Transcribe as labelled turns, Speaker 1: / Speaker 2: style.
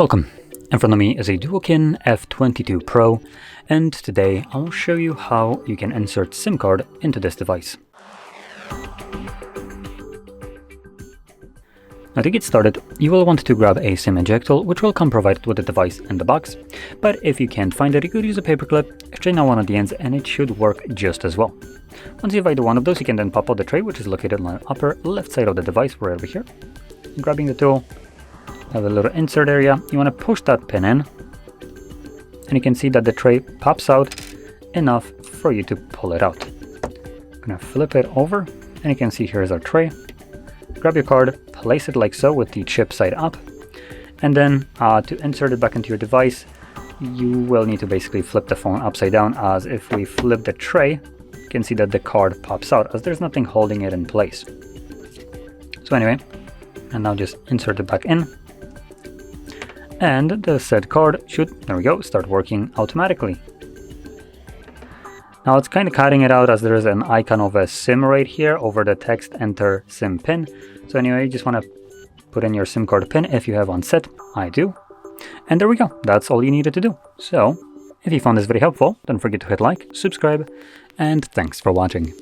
Speaker 1: Welcome. In front of me is a DUOQIN F22 Pro, and today I'll show you how you can insert SIM card into this device. Now to get started, you will want to grab a SIM ejector, which will come provided with the device in the box, but if you can't find it, you could use a paperclip, straighten out one of the ends, and it should work just as well. Once you've either one of those, you can then pop out the tray, which is located on the upper left side of the device, right over here. Grabbing the tool, have a little insert area, you want to push that pin in, and you can see that the tray pops out enough for you to pull it out. I'm going to flip it over, and you can see here's our tray. Grab your card, place it like so with the chip side up, and then to insert it back into your device, you will need to basically flip the phone upside down, as if we flip the tray, you can see that the card pops out as there's nothing holding it in place. So anyway, and now just insert it back in, and the said card should, there we go, start working automatically. Now it's kind of cutting it out as there is an icon of a SIM right here over the text enter SIM pin. So anyway, you just want to put in your SIM card pin if you have one set. I do. And there we go. That's all you needed to do. So if you found this video helpful, don't forget to hit like, subscribe, and thanks for watching.